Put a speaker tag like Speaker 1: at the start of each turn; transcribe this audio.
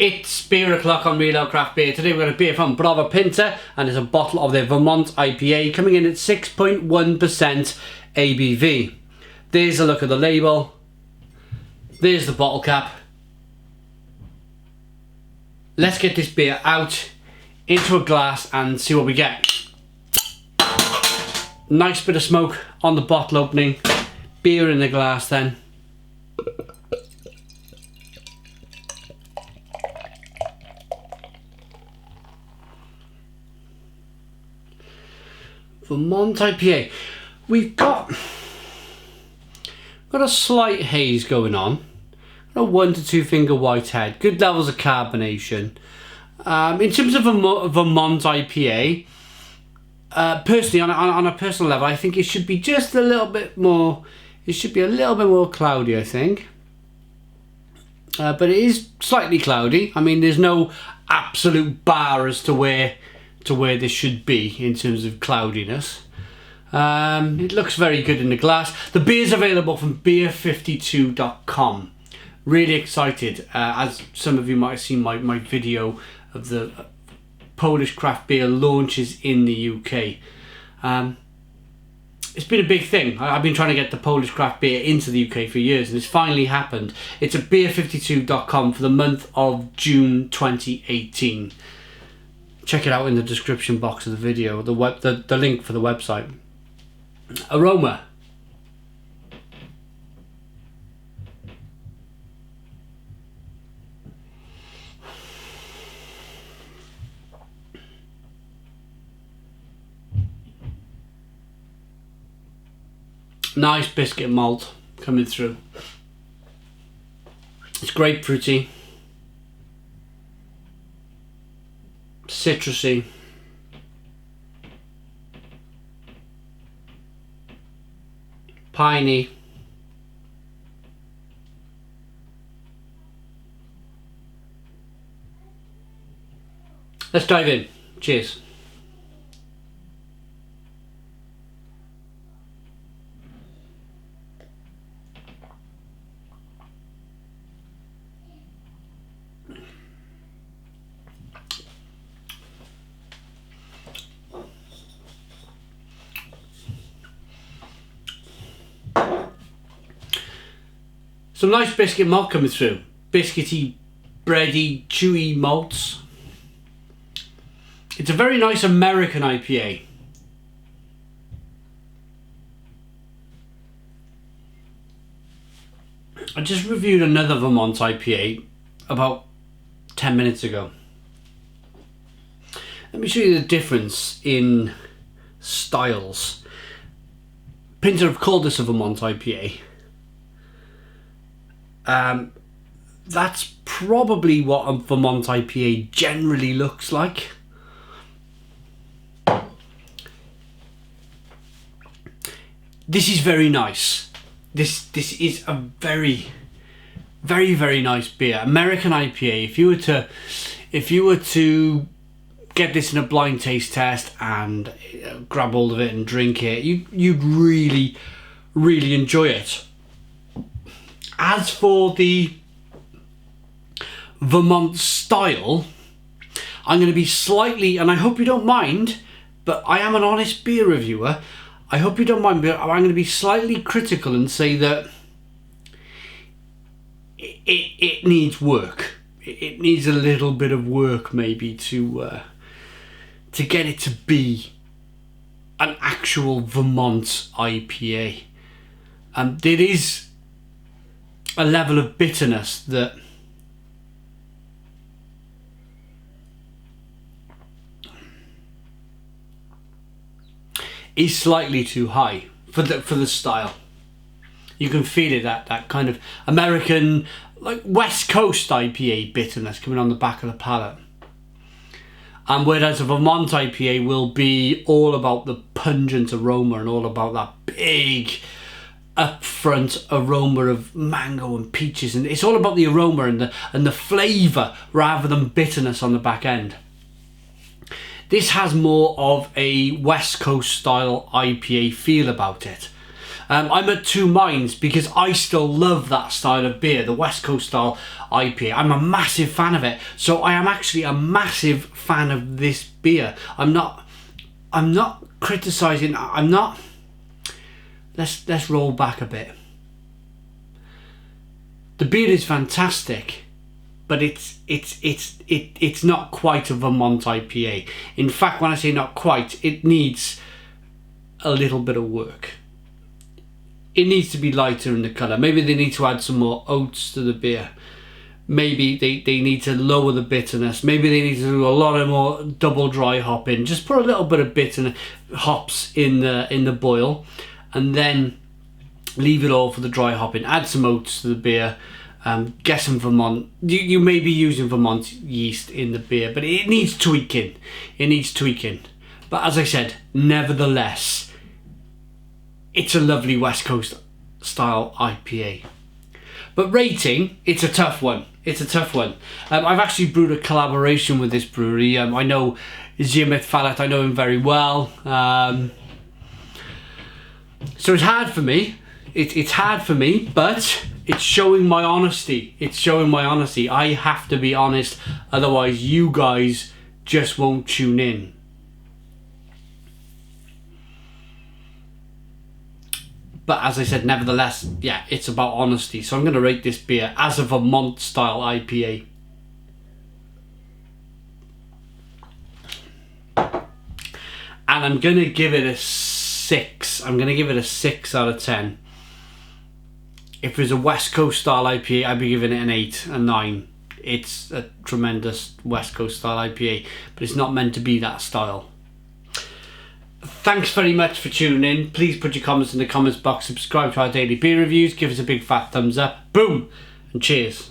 Speaker 1: It's beer o'clock on Real Ale Craft Beer. Today we've got a beer from Browar Pinta and it's a bottle of their Vermont IPA coming in at 6.1% ABV. There's a look at the label. There's the bottle cap. Let's get this beer out into a glass and see what we get. Nice bit of smoke on the bottle opening. Beer in the glass then. Vermont IPA. We've got a slight haze going on. A 1 to 2 finger white head. Good levels of carbonation. In terms of a Vermont IPA, personally, on a personal level, I think it should be just a little bit more. It should be a little bit more cloudy, I think. But it is slightly cloudy. I mean, there's no absolute bar as to where this should be in terms of cloudiness. It looks very good in the glass. The beer's available from beer52.com. Really excited, as some of you might have seen my video of the Polish craft beer launches in the UK. It's been a big thing. I've been trying to get the Polish craft beer into the UK for years and it's finally happened. It's at beer52.com for the month of June 2018. Check it out in the description box of the video, the link for the website. Aroma. Nice biscuit malt coming through. It's grapefruity, citrusy, piney, let's dive in. Cheers. Some nice biscuit malt coming through. Biscuity, bready, chewy malts. It's a very nice American IPA. I just reviewed another Vermont IPA about 10 minutes ago. Let me show you the difference in styles. Pinta have called this a Vermont IPA. That's probably what a Vermont IPA generally looks like. This is very nice. This is a very nice beer. American IPA. If you were to get this in a blind taste test and grab hold of it and drink it, you'd really enjoy it. As for the Vermont style, I'm going to be slightly, and I hope you don't mind, but I am an honest beer reviewer. I hope you don't mind, but I'm going to be slightly critical and say that it needs work. It needs a little bit of work maybe to get it to be an actual Vermont IPA. There is a level of bitterness that is slightly too high for the style. You can feel it, that kind of American, like West Coast IPA bitterness coming on the back of the palate. And whereas a Vermont IPA will be all about the pungent aroma and all about that big upfront aroma of mango and peaches, and it's all about the aroma and the flavour rather than bitterness on the back end. This has more of a West Coast style IPA feel about it. I'm at two minds because I still love that style of beer, the West Coast style IPA. I'm a massive fan of it. So I am actually a massive fan of this beer. I'm not criticizing. Let's roll back a bit. The beer is fantastic, but it's not quite a Vermont IPA. In fact, when I say not quite, it needs a little bit of work. It needs to be lighter in the colour. Maybe they need to add some more oats to the beer. Maybe they need to lower the bitterness. Maybe they need to do a lot of more double dry hopping. Just put a little bit of bitterness, hops in the boil, and then leave it all for the dry hopping. Add some oats to the beer. Get some Vermont. You may be using Vermont yeast in the beer, but it needs tweaking. It needs tweaking. But as I said, nevertheless, it's a lovely West Coast style IPA. But rating, it's a tough one. It's a tough one. I've actually brewed a collaboration with this brewery. I know Zimmet Fallet, I know him very well. So it's hard for me. It's hard for me, but it's showing my honesty. It's showing my honesty. I have to be honest, otherwise you guys just won't tune in. But as I said, nevertheless, yeah, it's about honesty. So I'm going to rate this beer as a Vermont style IPA. And I'm going to give it a 6. I'm going to give it a 6 out of 10. If it was a West Coast style IPA, I'd be giving it an 8, a 9. It's a tremendous West Coast style IPA, but it's not meant to be that style. Thanks very much for tuning in. Please put your comments in the comments box. Subscribe to our daily beer reviews. Give us a big fat thumbs up. Boom! And cheers.